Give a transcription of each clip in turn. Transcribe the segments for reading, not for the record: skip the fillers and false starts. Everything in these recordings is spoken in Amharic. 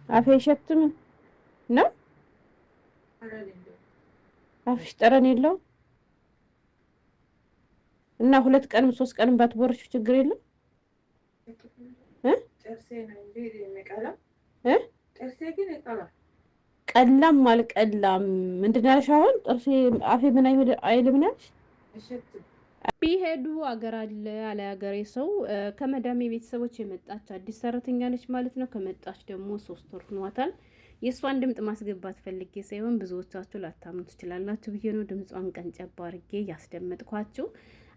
አፌ አይሸትም ነው አፍሽ ጠረን የለውም እና 2 ቀንም 3 ቀንም ባትቦርሽ ችግር የለም ጥርሴ ነው እንዴ የሚቀላው ጥርሴ ግን ይቀላል ቀላም አልቀላም ምንድን ያልሽ አሁን ጥርሴ አፌ ምን አይልም ነው ቢሄዱ አገር አለ አለ ሀገሬ ሰው ከመዳሜ ቤተሰቦች የመጣች አዲስ ሰራተኛ ነች ማለት ነው። ከመጣች ደግሞ 3 ወር ሆኗታል። የእሷን ድምፅ ማስገባት ፈልጌ ሳይሆን ብዙዎቻችሁ ላታምኑ ትችላላችሁ ብዬ ነው ድምጿን ቀንጨብ አድርጌ ያስደመጥኳችሁ።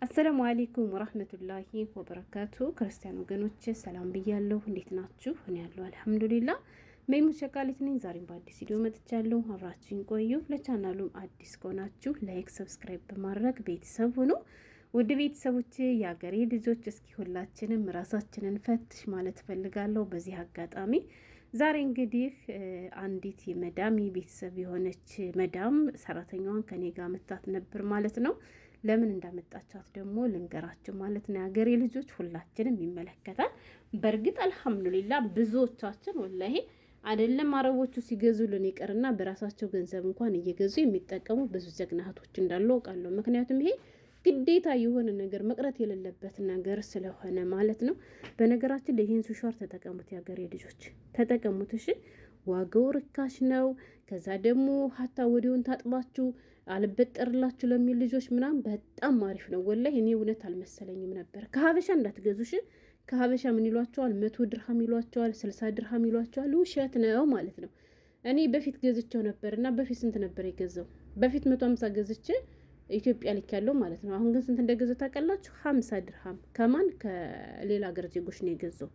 አሰላሙ አለይኩም ወራህመቱላሂ ወበረካቱ። ክርስቲያን ወገኖች ሰላም ብያለሁ። እንዴት ናችሁ? እኔ ያለሁ አልሐምዱሊላ። መይሙ ሸቃሊት ነኝ። ዛሬም በአዲስ ቪዲዮ መጥቻለሁ። አብራችሁኝ ቆዩ። ለቻናሉም አዲስ ከሆናችሁ ላይክ፣ ሰብስክራይብ በማድረግ ቤተሰብ ሁኑ። ውድ ቤተሰቦች የሀገሬ ልጆች እስኪ ሁላችንም ራሳችንን ፈትሽ ማለት ፈልጋለሁ። በዚህ አጋጣሚ ዛሬ እንግዲህ አንዲት የመዳም ቤተሰብ የሆነች መዳም ሰራተኛዋን ከኔ ጋር መታት ነበር ማለት ነው። ለምን እንዳመጣቻት ደግሞ ልንገራችሁ ማለት ነው። የሀገሬ ልጆች ሁላችንም ይመለከታል። በእርግጥ አልሐምዱሊላ ብዙዎቻችን ወላሂ አይደለም አረቦቹ ሲገዙልን ይቀርና በራሳቸው ገንዘብ እንኳን እየገዙ የሚጠቀሙ ብዙ ጀግና እህቶች እንዳሉ አውቃለሁ። ምክንያቱም ይሄ ግዴታ የሆነ ነገር መቅረት የሌለበት ነገር ስለሆነ ማለት ነው። በነገራችን ላይ ይህን ሱሻር ተጠቀሙት፣ የሀገሬ ልጆች ተጠቀሙት። እሺ ዋጋው ርካሽ ነው። ከዛ ደግሞ ሀታ ወዲውን ታጥባችሁ አልበጠርላችሁ ለሚል ልጆች ምናምን በጣም አሪፍ ነው። ወላሂ እኔ እውነት አልመሰለኝም ነበር። ከሀበሻ እንዳትገዙ እሺ። ከሀበሻ ምን ይሏቸዋል? 100 ድርሃም ይሏቸዋል፣ 60 ድርሃም ይሏቸዋል። ውሸት ነው ማለት ነው። እኔ በፊት ገዝቼው ነበር እና በፊት ስንት ነበር የገዛው? በፊት 150 ገዝቼ ኢትዮጵያ ልክ ያለው ማለት ነው። አሁን ግን ስንት እንደገዛው ታውቃላችሁ? 50 ድርሃም። ከማን ከሌላ ሀገር ዜጎች ነው የገዛው፣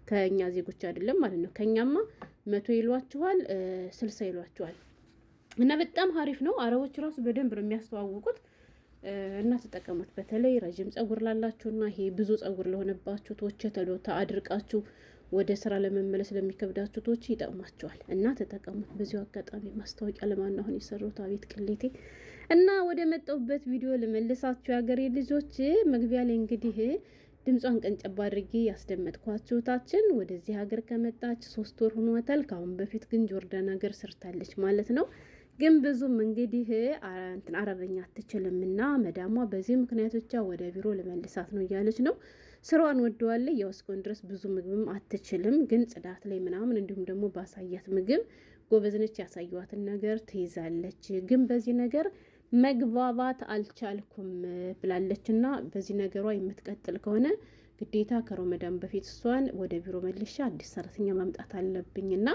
ከኛ ዜጎች አይደለም ማለት ነው። ከኛማ 100 ይሏችኋል፣ 60 ይሏችኋል። እና በጣም ሀሪፍ ነው። አረቦች ራሱ በደንብ ነው የሚያስተዋውቁት እና ተጠቀሙት። በተለይ ረጅም ጸጉር ላላችሁና ይሄ ብዙ ጸጉር ለሆነባችሁ ቶቼ ተዶታ አድርቃችሁ ወደ ስራ ለመመለስ ለሚከብዳችሁ ቶቼ ይጠቅማቸዋል እና ተጠቀሙት። በዚሁ አጋጣሚ ማስታወቂያ ለማን አሁን የሰሩት አቤት ቅሌቴ። እና ወደ መጣሁበት ቪዲዮ ልመልሳችሁ የሀገሬ ልጆች። መግቢያ ላይ እንግዲህ ድምጿን ቀንጨባ አድርጌ ያስደመጥኳችሁ ታችን ወደዚህ ሀገር ከመጣች 3 ወር ሆኗታል። ከአሁን በፊት ግን ጆርዳን ሀገር ሰርታለች ማለት ነው። ግን ብዙም እንግዲህ አረበኛ አትችልምና መዳሟ በዚህ ምክንያት ብቻ ወደ ቢሮ ልመልሳት ነው እያለች ነው። ስራዋን ወደዋለች። ያው እስካሁን ድረስ ብዙ ምግብም አትችልም፣ ግን ጽዳት ላይ ምናምን እንዲሁም ደግሞ ባሳያት ምግብ ጎበዝነች። ያሳየዋትን ነገር ትይዛለች። ግን በዚህ ነገር መግባባት አልቻልኩም ብላለች እና በዚህ ነገሯ የምትቀጥል ከሆነ ግዴታ ከረመዳን በፊት እሷን ወደ ቢሮ መልሻ አዲስ ሰራተኛ ማምጣት አለብኝና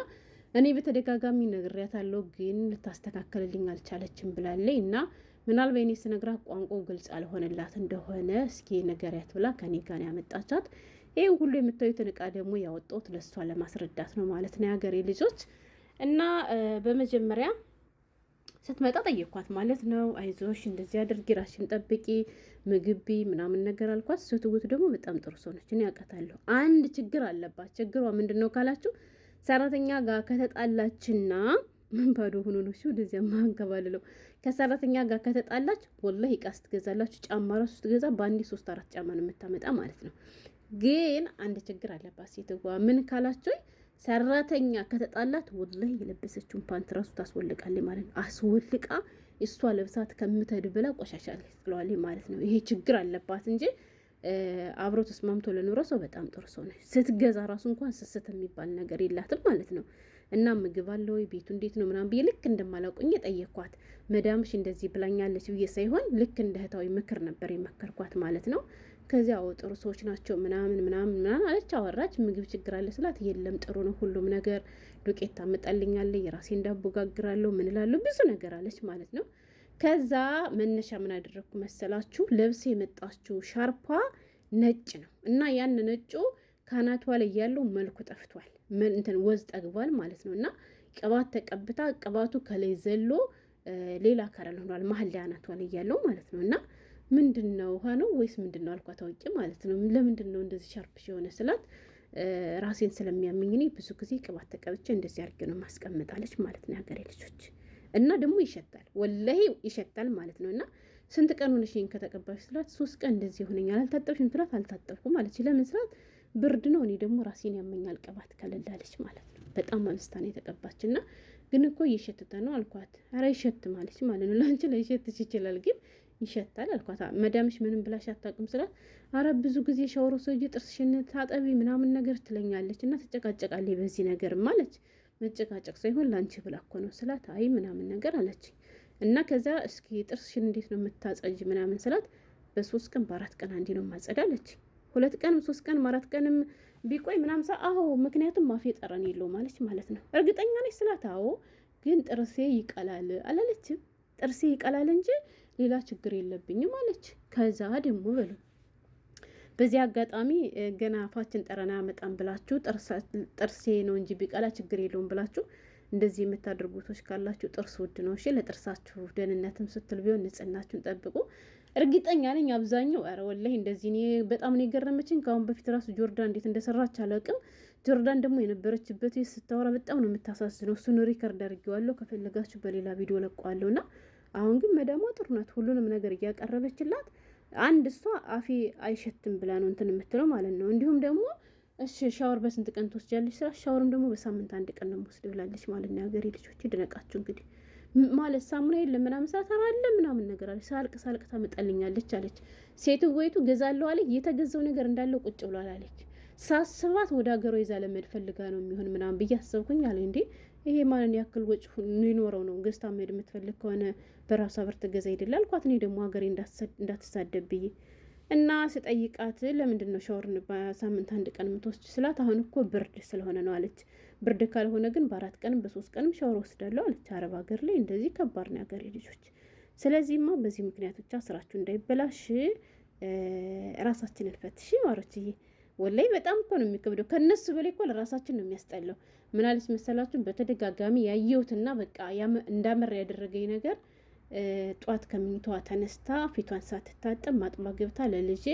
እኔ በተደጋጋሚ ነግሬያታለሁ፣ ግን ልታስተካከልልኝ አልቻለችም ብላለች። እና ምናልባት እኔ ስነግራት ቋንቋው ግልጽ አልሆነላት እንደሆነ እስኪ ነገሪያት ብላ ከኔ ጋር ያመጣቻት። ይህ ሁሉ የምታዩትን እቃ ደግሞ ያወጣሁት ለእሷ ለማስረዳት ነው ማለት ነው የሀገሬ ልጆች። እና በመጀመሪያ ስትመጣ ጠየኳት ማለት ነው። አይዞሽ እንደዚህ አድርጊ፣ ራስሽን ጠብቂ፣ ምግቢ ምናምን ነገር አልኳት። ስትውት ደግሞ በጣም ጥሩ ሰው ነች፣ እኔ አውቃታለሁ። አንድ ችግር አለባት። ችግሯ ምንድን ነው ካላችሁ ሰራተኛ ጋር ከተጣላችና ምን ባዶ ሆኖ ነው እሺ፣ ወደዚያ ማንከባልለው። ከሰራተኛ ጋር ከተጣላች ወላሂ ዕቃ ስትገዛላችሁ ጫማ ራሱ ስትገዛ በአንዴ 3-4 ጫማ ነው የምታመጣ ማለት ነው። ግን አንድ ችግር አለባት ሴትዋ። ምን ካላችሁ ሰራተኛ ከተጣላት ወላሂ የለበሰችውን ፓንት ራሱ ታስወልቃለች ማለት ነው። አስወልቃ እሷ ለብሳት ከምትሄድ ብላ ቆሻሻ ላይ ትጥለዋለች ማለት ነው። ይሄ ችግር አለባት እንጂ አብሮ ተስማምቶ ለኖረ ሰው በጣም ጥሩ ሰው ነች። ስትገዛ ራሱ እንኳን ስስት የሚባል ነገር የላትም ማለት ነው። እና ምግብ አለ ወይ ቤቱ እንዴት ነው ምናምን ብዬ ልክ እንደማላውቅኝ ጠየኳት። መዳምሽ እንደዚህ ብላኛለች ብዬ ሳይሆን ልክ እንደ እህታዊ ምክር ነበር የመከርኳት ማለት ነው። ከዚያ ጥሩ ሰዎች ናቸው ምናምን አለች። አወራች። ምግብ ችግር አለ ስላት የለም ጥሩ ነው ሁሉም ነገር፣ ዱቄት ታመጣልኛለች፣ የራሴ እንዳቦጋግራለሁ ምን እላለሁ ብዙ ነገር አለች ማለት ነው። ከዛ መነሻ ምን አደረግኩ መሰላችሁ? ለብሴ የመጣችው ሻርፓ ነጭ ነው እና ያን ነጩ ካናቷ ላይ ያለው መልኩ ጠፍቷል፣ እንትን ወዝ ጠግቧል ማለት ነው። እና ቅባት ተቀብታ ቅባቱ ከላይ ዘሎ ሌላ ከረል ሆኗል መሀል ላይ አናቷ ላይ ያለው ማለት ነው። እና ምንድን ነው ውሃ ነው ወይስ ምንድን ነው አልኳት። አውቄ ማለት ነው። ለምንድን ነው እንደዚህ ሻርፕሽ የሆነ ስላት ራሴን ስለሚያመኝ እኔ ብዙ ጊዜ ቅባት ተቀብቼ እንደዚህ አድርጌ ነው ማስቀምጣለች ማለት ነው የሀገሬ ልጆች። እና ደግሞ ይሸታል፣ ወላሂ ይሸታል ማለት ነው። እና ስንት ቀን ሆነሽ ይሄን ከተቀባሽ ስላት 3 ቀን እንደዚህ ሆነኛል። አልታጠብሽም ስላት አልታጠብኩም ማለት ለምን ስላት ብርድ ነው፣ እኔ ደግሞ ራሴን ያመኛል ቅባት ከለላለች ማለት ነው። በጣም አምስታን የተቀባችና ግን እኮ እየሸተተ ነው አልኳት። ኧረ ይሸትም አለች ማለት ነው። ለአንቺ ላይ ይሸትሽ ይችላል ግን ይሸታል አልኳት። መዳምሽ ምንም ብላሽ አታውቅም ስላት፣ ኧረ ብዙ ጊዜ ሻወር ወስጂ ጥርስሽን ታጠቢ ምናምን ነገር ትለኛለች እና ትጨቃጨቃለች በዚህ ነገር ማለች። መጨቃጨቅ ሳይሆን ላንቺ ብላ እኮ ነው ስላት፣ አይ ምናምን ነገር አለች እና ከዛ እስኪ ጥርስሽን እንዴት ነው የምታጸጅ ምናምን ስላት፣ በ3 ቀን በ4 ቀን አንዴ ነው ማጸዳለች። 2 ቀንም 3 ቀንም 4 ቀንም ቢቆይ ምናምን አዎ ምክንያቱም ማፌ ጠረን የለውም ማለች ማለት ነው። እርግጠኛ ነች ስላት፣ አዎ ግን ጥርሴ ይቀላል አላለችም። ጥርሴ ይቀላል እንጂ ሌላ ችግር የለብኝም አለች። ከዛ ደግሞ በሉ በዚህ አጋጣሚ ገና አፋችን ጠረና ያመጣም ብላችሁ ጥርሴ ነው እንጂ ቢቀላ ችግር የለውም ብላችሁ እንደዚህ የምታደርጉቶች ካላችሁ ጥርስ ውድ ነው። እሺ ለጥርሳችሁ ደህንነትም ስትል ቢሆን ንጽህናችሁን ጠብቁ። እርግጠኛ ነኝ አብዛኛው ኧረ ወላሂ እንደዚህ እኔ በጣም ነው የገረመችኝ። ከአሁን በፊት ራሱ ጆርዳን እንዴት እንደሰራች አላውቅም። ጆርዳን ደግሞ የነበረችበት ስታወራ በጣም ነው የምታሳዝነው። እሱን ሪከርድ አድርጌዋለሁ፣ ከፈለጋችሁ በሌላ ቪዲዮ ለቀዋለሁ። እና አሁን ግን መዳሟ ጥሩ ናት፣ ሁሉንም ነገር እያቀረበችላት። አንድ እሷ አፌ አይሸትም ብላ ነው እንትን የምትለው ማለት ነው። እንዲሁም ደግሞ እሺ ሻወር በስንት ቀን ትወስጃለች ስራ፣ ሻወርም ደግሞ በሳምንት 1 ቀን ነው የምወስድ ብላለች ማለት ነው። የሀገሬ ልጆች ይድነቃችሁ እንግዲህ ማለት ሳሙና የለም ምናምን ሳተራ አለ ምናምን ነገር አለች። ሳልቅ ታመጣልኛለች አለች። ሴትወይቱ ገዛለሁ አለች። የተገዛው ነገር እንዳለው ቁጭ ብሏል አለች። ሳስባት ወደ ሀገሯ ይዛ ለመሄድ ፈልጋ ነው የሚሆን ምናምን ብዬ አሰብኩኝ አለ። እንዴ ይሄ ማንን ያክል ወጭ ሊኖረው ነው? ገዝታ መሄድ የምትፈልግ ከሆነ በራሷ ብር ትገዛ ይደል አልኳት። እኔ ደግሞ ሀገሬ እንዳትሳደብ ብዬ እና ስጠይቃት ለምንድን ነው ሻወርን በሳምንት 1 ቀን የምትወስድ ስላት፣ አሁን እኮ ብርድ ስለሆነ ነው አለች። ብርድ ካልሆነ ግን በ4 ቀንም በ3 ቀንም ሻወር ወስዳለሁ አለች። አረብ ሀገር ላይ እንደዚህ ከባድ ነው የሀገሬ ልጆች። ስለዚህማ በዚህ ምክንያት ብቻ ስራችሁ እንዳይበላሽ ራሳችንን ፈትሽ ማሮችዬ። ወላይ በጣም እኮ ነው የሚከብደው። ከነሱ በላይ እኮ ለራሳችን ነው የሚያስጠላው። ምን አለች መሰላችሁ? በተደጋጋሚ ያየሁትና በቃ እንዳመር ያደረገኝ ነገር ጧት ከምኝታዋ ተነስታ ፊቷን ሳትታጠብ ማጥባ ገብታ ለልጄ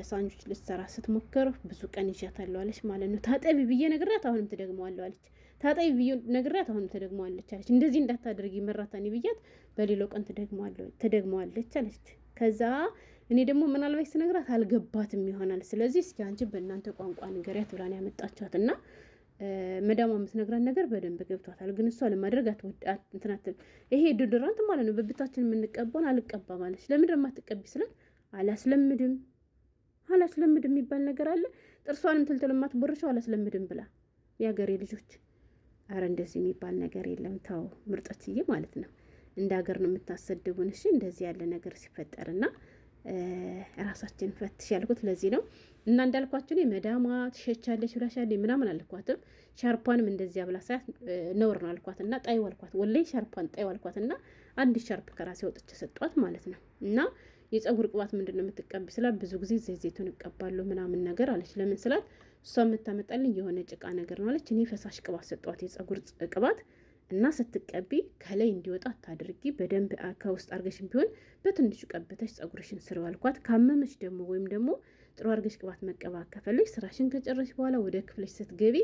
ሳንጆች ልትሰራ ስትሞክር ብዙ ቀን ይዣታለሁ አለች ማለት ነው። ታጠቢ ብዬ ነግራት አሁንም ትደግመዋለሁ አለች። ታጠቢ ብዬ ነግራት አሁንም ትደግመዋለች አለች። እንደዚህ እንዳታደርጊ መራታኒ ብያት በሌላው ቀን ትደግመዋለች አለች። ከዛ እኔ ደግሞ ምናልባት ስነግራት አልገባትም ይሆናል። ስለዚህ እስኪ አንቺ በእናንተ ቋንቋ ንገሪያት ብላን ያመጣቻት እና መዳሟ የምትነግራት ነገር በደንብ ገብቷታል። ግን እሷ ለማድረግ እንትናትል ይሄ ዶዶራንት ማለት ነው በብታችን የምንቀባውን አልቀባ ማለች። ለምንድን ነው የማትቀቢ ስላት፣ አላስለምድም የሚባል ነገር አለ። ጥርሷንም ትልትል የማትቦርሸው አላስለምድም ብላ። የሀገሬ ልጆች አረ እንደዚህ የሚባል ነገር የለም። ተው ምርጦችዬ ማለት ነው። እንደ ሀገር ነው የምታሰድቡን። እሺ እንደዚህ ያለ ነገር ሲፈጠርና ራሳችን ፈትሽ ያልኩት ለዚህ ነው። እና እንዳልኳችሁ እኔ መዳሟ ትሸቻለች ብላሻለች ምናምን አልኳትም። ሻርፓንም እንደዚያ ብላ ሳያት ነውር ነው አልኳት እና ጣይው አልኳት። ወላሂ ሻርፓን ጣይው አልኳት እና አንድ ሻርፕ ከራሴ ወጥቼ ሰጧት ማለት ነው። እና የፀጉር ቅባት ምንድን ነው የምትቀቢ ስላት፣ ብዙ ጊዜ ዘይቱን እቀባለሁ ምናምን ነገር አለች። ለምን ስላት፣ እሷ የምታመጣልኝ የሆነ ጭቃ ነገር ነው አለች። እኔ ፈሳሽ ቅባት ሰጧት፣ የፀጉር ቅባት እና ስትቀቢ ከላይ እንዲወጣ አታድርጊ፣ በደንብ ከውስጥ አርገሽን ቢሆን በትንሹ ቀብተሽ ፀጉርሽን ስር አልኳት። ካመመሽ ደግሞ ወይም ደግሞ ጥሩ አርገሽ ቅባት መቀባት ከፈለሽ ስራሽን ከጨረሽ በኋላ ወደ ክፍለሽ ስትገቢ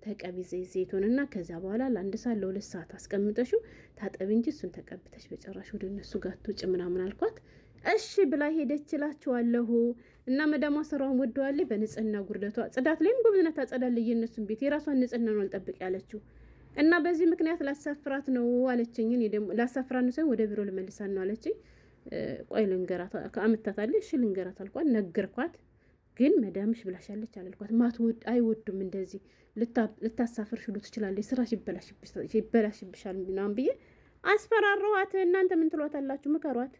ተቀቢ ዘይቱንና ከዛ በኋላ ለ1 ሰዓት ለ2 ሰዓት አስቀምጠሽው ታጠቢ እንጂ እሱን ተቀብተሽ በጨራሽ ወደ እነሱ ጋር ትውጭ ምናምን አልኳት። እሺ ብላ ሄደች እላችኋለሁ። እና መዳሟ ስራውን ወደዋለች። በንጽህና ጉርደቷ ጽዳት ላይም ጎብዝነት ታጸዳለች። የእነሱን ቤት የራሷን ንጽህና ነው አልጠብቅ ያለችው እና በዚህ ምክንያት ላሳፍራት ነው አለችኝ። እኔ ደግሞ ላሳፍራት ነው ሳይሆን ወደ ቢሮ ልመልሳት ነው አለችኝ። ቆይ ልንገራት ከአመታታለች። እሺ ልንገራት አልኳት፣ ነገርኳት። ግን መዳምሽ ብላሻለች አላልኳት። አይወዱም እንደዚህ ልታሳፍርሽ ሁሉ ትችላለች፣ ስራሽ ይበላሽብሻል ምናምን ብዬ አስፈራራኋት። እናንተ ምን ትሏታላችሁ? ምከሯት።